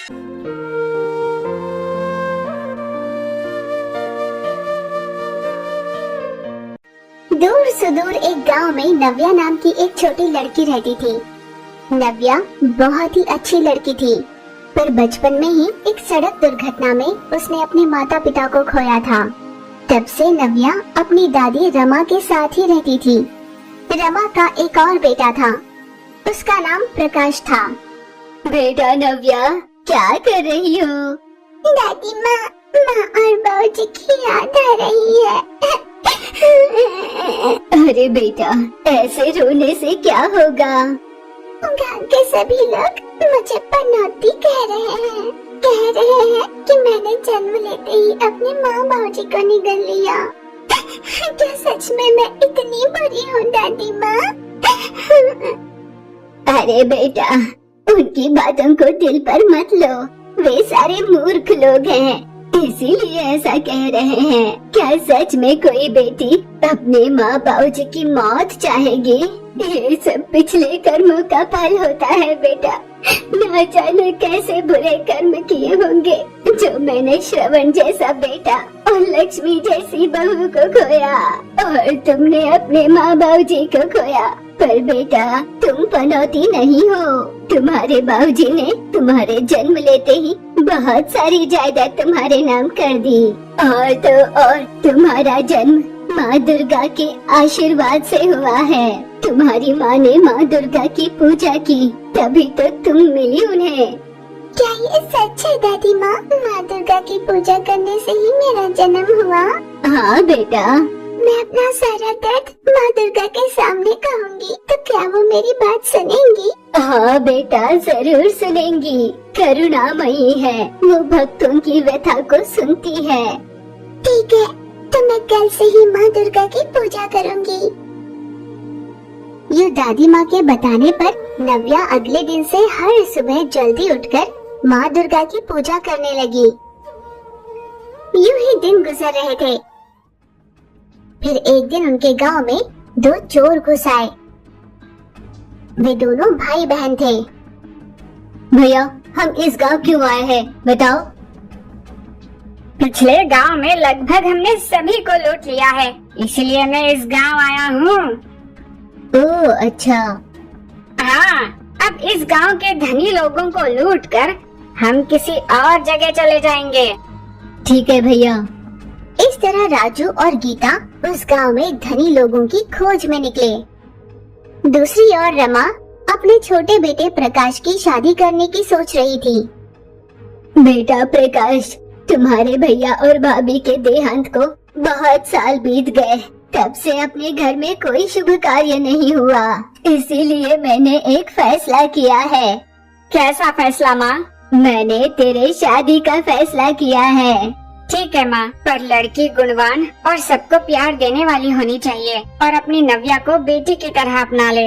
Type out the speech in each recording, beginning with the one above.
दूर सुदूर एक गांव में नव्या नाम की एक छोटी लड़की रहती थी। नव्या बहुत ही अच्छी लड़की थी, पर बचपन में ही एक सड़क दुर्घटना में उसने अपने माता पिता को खोया था। तब से नव्या अपनी दादी रमा के साथ ही रहती थी। रमा का एक और बेटा था, उसका नाम प्रकाश था। बेटा नव्या, क्या कर रही हो? दादी माँ और बाबूजी की याद आ रही है। अरे बेटा, ऐसे रोने से क्या होगा? गांव के सभी लोग मुझे पनौती कह रहे हैं कि मैंने जन्म लेते ही अपने माँ बाबूजी को निगल लिया। क्या सच में मैं इतनी बुरी हूँ दादी माँ? अरे बेटा, उनकी बातों को दिल पर मत लो, वे सारे मूर्ख लोग हैं, इसीलिए ऐसा कह रहे हैं। क्या सच में कोई बेटी अपने माँ बाबूजी की मौत चाहेगी? ये सब पिछले कर्मों का फल होता है बेटा। न जाने कैसे बुरे कर्म किए होंगे जो मैंने श्रवण जैसा बेटा और लक्ष्मी जैसी बहू को खोया, और तुमने अपने माँ बाबूजी को खोया। पर बेटा, तुम पनौती नहीं हो। तुम्हारे बाबूजी ने तुम्हारे जन्म लेते ही बहुत सारी जायदाद तुम्हारे नाम कर दी, और तो और तुम्हारा जन्म माँ दुर्गा के आशीर्वाद से हुआ है। तुम्हारी माँ ने माँ दुर्गा की पूजा की, तभी तो तुम मिली उन्हें। क्या ये सच है दादी माँ? माँ दुर्गा की पूजा करने से ही मेरा जन्म हुआ? हाँ बेटा। मैं अपना सारा दर्द माँ दुर्गा के सामने कहूँगी तो क्या वो मेरी बात सुनेंगी? हाँ बेटा, जरूर सुनेंगी। करुणामयी है, वो भक्तों की व्यथा को सुनती है। ठीक है, तो मैं कल से ही माँ दुर्गा की पूजा करूँगी। ये दादी माँ के बताने पर नव्या अगले दिन से हर सुबह जल्दी उठकर माँ दुर्गा की पूजा करने लगी। यूं ही दिन गुजर रहे थे। फिर एक दिन उनके गांव में दो चोर घुस आए। वे दोनों भाई बहन थे। भैया, हम इस गांव क्यों आए हैं, बताओ? पिछले गांव में लगभग हमने सभी को लूट लिया है, इसलिए मैं इस गांव आया हूँ। ओह अच्छा। हाँ, अब इस गांव के धनी लोगों को लूटकर हम किसी और जगह चले जाएंगे। ठीक है भैया। इस तरह राजू और गीता उस गांव में धनी लोगों की खोज में निकले। दूसरी ओर रमा अपने छोटे बेटे प्रकाश की शादी करने की सोच रही थी। बेटा प्रकाश, तुम्हारे भैया और भाभी के देहांत को बहुत साल बीत गए। तब से अपने घर में कोई शुभ कार्य नहीं हुआ, इसीलिए मैंने एक फैसला किया है। कैसा फैसला माँ? मैंने तेरे शादी का फैसला किया है। ठीक है माँ, पर लड़की गुणवान और सबको प्यार देने वाली होनी चाहिए और अपनी नव्या को बेटी की तरह अपना ले।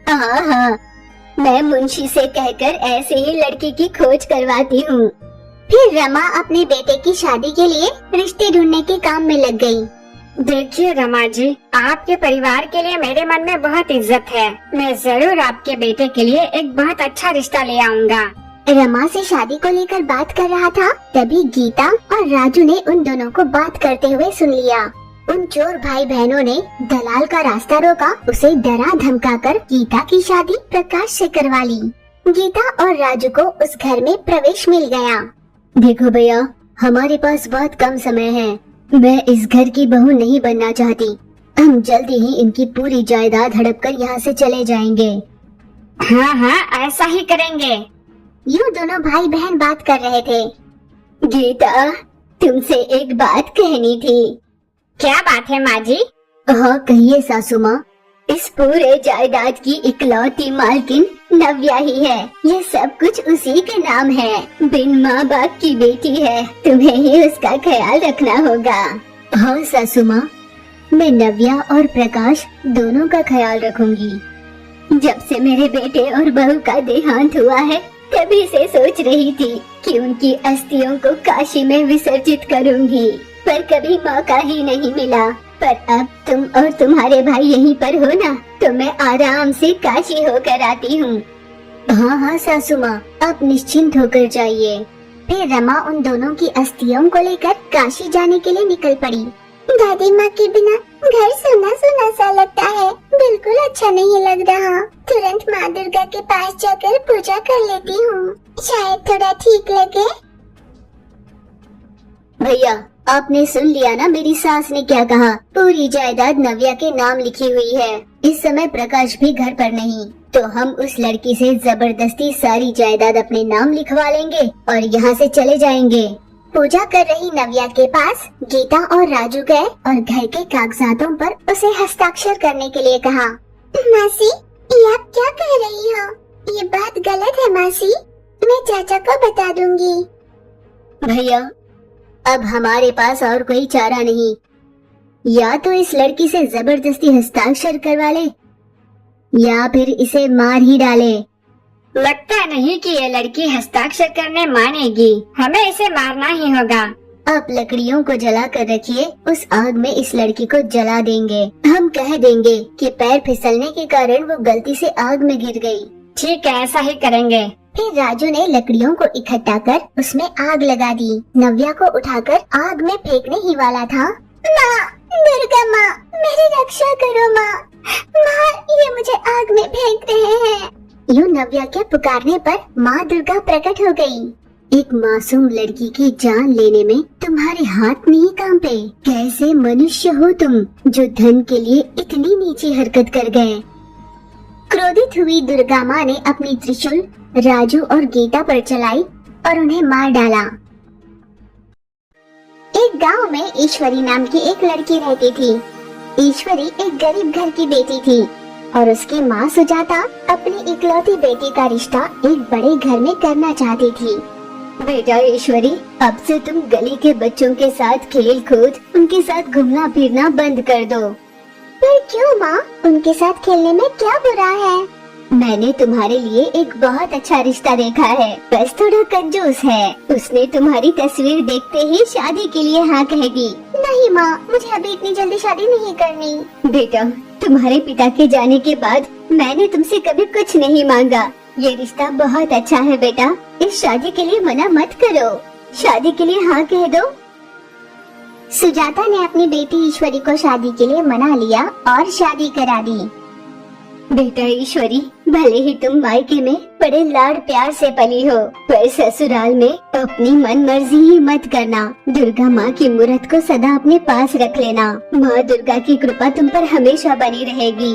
हाँ हाँ, मैं मुंशी से कहकर ऐसे ही लड़की की खोज करवाती हूँ। फिर रमा अपने बेटे की शादी के लिए रिश्ते ढूंढने के काम में लग गई। देखिए रमा जी, आपके परिवार के लिए मेरे मन में बहुत इज्जत है। मैं जरूर आपके बेटे के लिए एक बहुत अच्छा रिश्ता ले आऊँगा। रमा से शादी को लेकर बात कर रहा था, तभी गीता और राजू ने उन दोनों को बात करते हुए सुन लिया। उन चोर भाई बहनों ने दलाल का रास्ता रोका, उसे डरा धमकाकर गीता की शादी प्रकाश से करवा ली। गीता और राजू को उस घर में प्रवेश मिल गया। देखो भैया, हमारे पास बहुत कम समय है। मैं इस घर की बहू नहीं बनना चाहती। हम जल्दी ही इनकी पूरी जायदाद हड़प कर यहाँ से चले जाएंगे। हाँ हाँ, ऐसा ही करेंगे। यूँ दोनों भाई बहन बात कर रहे थे। गीता, तुमसे एक बात कहनी थी। क्या बात है माँ जी? हाँ कहिए सासू माँ। इस पूरे जायदाद की इकलौती मालकिन नव्या ही है। ये सब कुछ उसी के नाम है। बिन माँ बाप की बेटी है, तुम्हें ही उसका ख्याल रखना होगा। हाँ सासू माँ, मैं नव्या और प्रकाश दोनों का ख्याल रखूंगी। जब से मेरे बेटे और बहू का देहांत हुआ है, तभी से सोच रही थी कि उनकी अस्थियों को काशी में विसर्जित करूंगी, पर कभी मौका ही नहीं मिला। पर अब तुम और तुम्हारे भाई यहीं पर हो ना, तो मैं आराम से काशी होकर आती हूँ। हाँ हाँ सासू माँ, आप निश्चिंत होकर जाइए। फिर रमा उन दोनों की अस्थियों को लेकर काशी जाने के लिए निकल पड़ी। दादी माँ के बिना घर सुना सुना सा लगता है, बिल्कुल अच्छा नहीं लग रहा। तुरंत माँ दुर्गा के पास जाकर पूजा कर लेती हूँ, शायद थोड़ा ठीक लगे। भैया, आपने सुन लिया ना मेरी सास ने क्या कहा? पूरी जायदाद नव्या के नाम लिखी हुई है। इस समय प्रकाश भी घर पर नहीं, तो हम उस लड़की से जबरदस्ती सारी जायदाद अपने नाम लिखवा लेंगे और यहाँ से चले जाएंगे। पूजा कर रही नव्या के पास गीता और राजू गए और घर के कागजातों पर उसे हस्ताक्षर करने के लिए कहा। मासी, ये आप क्या कह रही हो? ये बात गलत है मासी, मैं चाचा को बता दूंगी। भैया, अब हमारे पास और कोई चारा नहीं, या तो इस लड़की से जबरदस्ती हस्ताक्षर करवा ले या फिर इसे मार ही डाले। लगता नहीं कि ये लड़की हस्ताक्षर करने मानेगी, हमें इसे मारना ही होगा। आप लकड़ियों को जला कर रखिए, उस आग में इस लड़की को जला देंगे। हम कह देंगे कि पैर फिसलने के कारण वो गलती से आग में गिर गई। ठीक है, ऐसा ही करेंगे। फिर राजू ने लकड़ियों को इकट्ठा कर उसमें आग लगा दी। नव्या को उठाकर आग में फेंकने ही वाला था। माँ, दुर्गा माँ, मेरी रक्षा करो माँ, माँ ये मुझे आग में फेंक रहे हैं। यूं नव्या के पुकारने पर माँ दुर्गा प्रकट हो गई। एक मासूम लड़की की जान लेने में तुम्हारे हाथ नहीं कांपे? कैसे मनुष्य हो तुम, जो धन के लिए इतनी नीची हरकत कर गए? क्रोधित हुई दुर्गा माँ ने अपनी त्रिशूल राजू और गीता पर चलाई और उन्हें मार डाला। एक गांव में ईश्वरी नाम की एक लड़की रहती थी। ईश्वरी एक गरीब घर की बेटी थी और उसकी माँ सुजाता अपनी इकलौती बेटी का रिश्ता एक बड़े घर में करना चाहती थी। बेटा ईश्वरी, अब से तुम गली के बच्चों के साथ खेल कूद, उनके साथ घूमना फिरना बंद कर दो। पर क्यों माँ, उनके साथ खेलने में क्या बुरा है? मैंने तुम्हारे लिए एक बहुत अच्छा रिश्ता देखा है, बस थोड़ा कंजूस है। उसने तुम्हारी तस्वीर देखते ही शादी के लिए हाँ कहेगी। नहीं माँ, मुझे अभी इतनी जल्दी शादी नहीं करनी। बेटा, तुम्हारे पिता के जाने के बाद मैंने तुमसे कभी कुछ नहीं मांगा। ये रिश्ता बहुत अच्छा है बेटा, इस शादी के लिए मना मत करो, शादी के लिए हाँ कह दो। सुजाता ने अपनी बेटी ईश्वरी को शादी के लिए मना लिया और शादी करा दी। बेटा ईश्वरी, भले ही तुम मायके में बड़े लाड प्यार से पली हो, पर ससुराल में अपनी मन मर्जी ही मत करना। दुर्गा माँ की मूर्त को सदा अपने पास रख लेना। माँ दुर्गा की कृपा तुम पर हमेशा बनी रहेगी।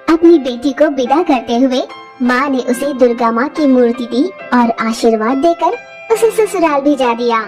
अपनी बेटी को विदा करते हुए माँ ने उसे दुर्गा माँ की मूर्ति दी और आशीर्वाद देकर उसे ससुराल भेजा दिया।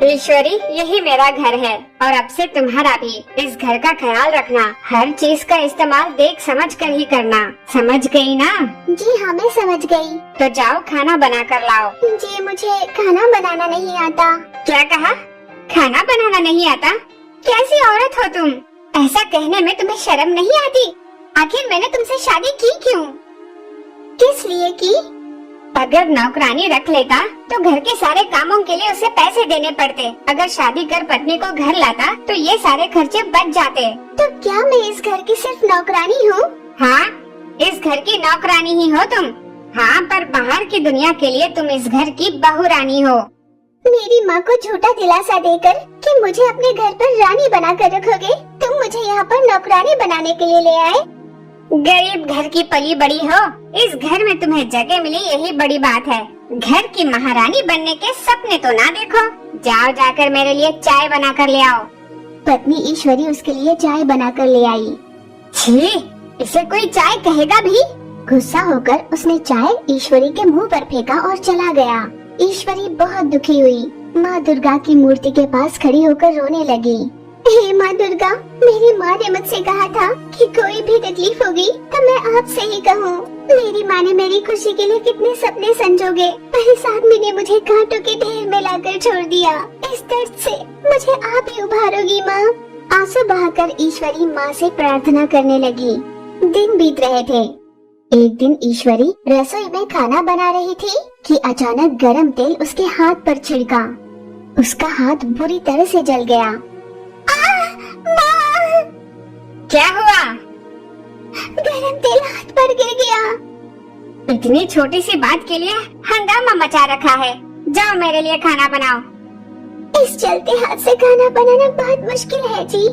ईश्वरी, यही मेरा घर है और अब से तुम्हारा भी। इस घर का ख्याल रखना, हर चीज का इस्तेमाल देख समझ कर ही करना, समझ गई ना? जी हाँ, मैं समझ गई। तो जाओ खाना बना कर लाओ। जी मुझे खाना बनाना नहीं आता। क्या कहा? खाना बनाना नहीं आता? कैसी औरत हो तुम? ऐसा कहने में तुम्हें शर्म नहीं आती? आखिर मैंने तुमसे शादी की क्यों? किस लिए की? अगर नौकरानी रख लेता तो घर के सारे कामों के लिए उसे पैसे देने पड़ते। अगर शादी कर पत्नी को घर लाता तो ये सारे खर्चे बच जाते। तो क्या मैं इस घर की सिर्फ नौकरानी हूँ? हाँ, इस घर की नौकरानी ही हो तुम। हाँ, पर बाहर की दुनिया के लिए तुम इस घर की बहुरानी हो। मेरी माँ को झूठा दिलासा देकर कि मुझे अपने घर पर रानी बना कर रखोगे, तुम मुझे यहाँ पर नौकरानी बनाने के लिए ले आए। गरीब घर की पली बड़ी हो, इस घर में तुम्हें जगह मिली यही बड़ी बात है। घर की महारानी बनने के सपने तो ना देखो। जाओ जाकर मेरे लिए चाय बना कर ले आओ। पत्नी ईश्वरी उसके लिए चाय बना कर ले आई। छी, इसे कोई चाय कहेगा भी? गुस्सा होकर उसने चाय ईश्वरी के मुंह पर फेंका और चला गया। ईश्वरी बहुत दुखी हुई। माँ दुर्गा की मूर्ति के पास खड़ी होकर रोने लगी। हे माँ दुर्गा, मेरी माँ ने मुझसे कहा था कि कोई भी तकलीफ होगी तो मैं आपसे ही कहूँ। मेरी माँ ने मेरी खुशी के लिए कितने सपने संजोगे, पर इस आदमी ने मुझे कांटों के ढेर में लाकर छोड़ दिया। इस दर्द से मुझे आप ही उभारोगी माँ। आंसू बहाकर ईश्वरी माँ से प्रार्थना करने लगी। दिन बीत रहे थे। एक दिन ईश्वरी रसोई में खाना बना रही थी कि अचानक गरम तेल उसके हाथ पर छिड़का। उसका हाथ बुरी तरह से जल गया। क्या हुआ? गरम तेल हाथ पर गिर गया। इतनी छोटी सी बात के लिए हंगामा मचा रखा है। जाओ मेरे लिए खाना बनाओ। इस चलते हाथ से खाना बनाना बहुत मुश्किल है जी।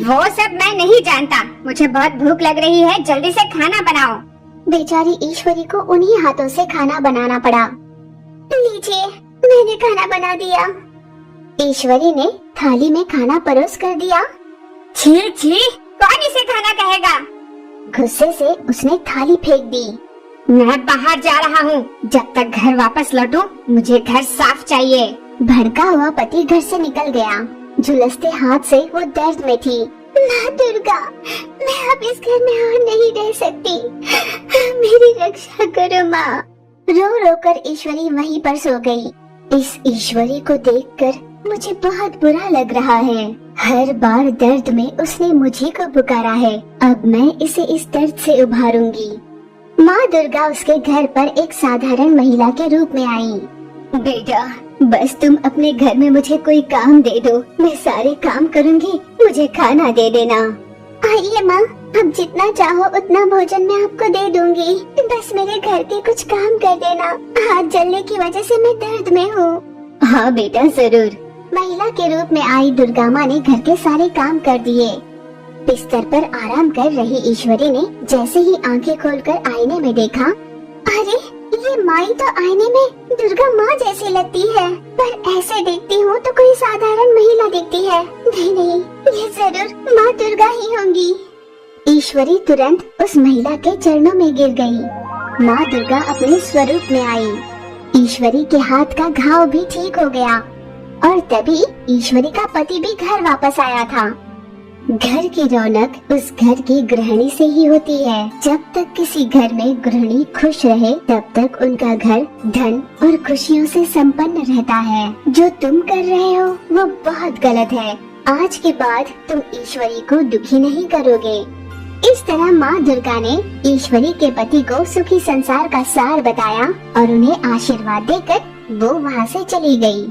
वो सब मैं नहीं जानता, मुझे बहुत भूख लग रही है, जल्दी से खाना बनाओ। बेचारी ईश्वरी को उन्हीं हाथों से खाना बनाना पड़ा। लीजिए, मैंने खाना बना दिया। ईश्वरी ने थाली में खाना परोस कर दिया। छी छी, कौन इसे खाना कहेगा? गुस्से से उसने थाली फेंक दी। मैं बाहर जा रहा हूँ, जब तक घर वापस लौटूं मुझे घर साफ चाहिए। भड़का हुआ पति घर से निकल गया। झुलसते हाथ से वो दर्द में थी। माँ दुर्गा, मैं अब इस घर में और नहीं रह सकती, मेरी रक्षा करो माँ। रो रो कर ईश्वरी वहीं पर सो गई। इस ईश्वरी को देखकर मुझे बहुत बुरा लग रहा है। हर बार दर्द में उसने मुझे को पुकारा है। अब मैं इसे इस दर्द से उभारूंगी। माँ दुर्गा उसके घर पर एक साधारण महिला के रूप में आई। बेटा, बस तुम अपने घर में मुझे कोई काम दे दो, मैं सारे काम करूंगी, मुझे खाना दे देना। आइए माँ, अब जितना चाहो उतना भोजन मैं आपको दे दूंगी, बस मेरे घर के कुछ काम कर देना। हाथ जलने की वजह से मैं दर्द में हूँ। हाँ बेटा, जरूर। महिला के रूप में आई दुर्गा माँ ने घर के सारे काम कर दिए। बिस्तर पर आराम कर रही ईश्वरी ने जैसे ही आंखें खोलकर आईने में देखा, अरे ये माई तो आईने में दुर्गा माँ जैसी लगती है, पर ऐसे देखती हूँ तो कोई साधारण महिला दिखती है। नहीं नहीं, ये जरूर माँ दुर्गा ही होंगी। ईश्वरी तुरंत उस महिला के चरणों में गिर गई। माँ दुर्गा अपने स्वरूप में आई। ईश्वरी के हाथ का घाव भी ठीक हो गया और तभी ईश्वरी का पति भी घर वापस आया था। घर की रौनक उस घर की गृहिणी से ही होती है। जब तक किसी घर में गृहिणी खुश रहे तब तक उनका घर धन और खुशियों से संपन्न रहता है। जो तुम कर रहे हो वो बहुत गलत है। आज के बाद तुम ईश्वरी को दुखी नहीं करोगे। इस तरह माँ दुर्गा ने ईश्वरी के पति को सुखी संसार का सार बताया और उन्हें आशीर्वाद देकर वो वहाँ से चली गई।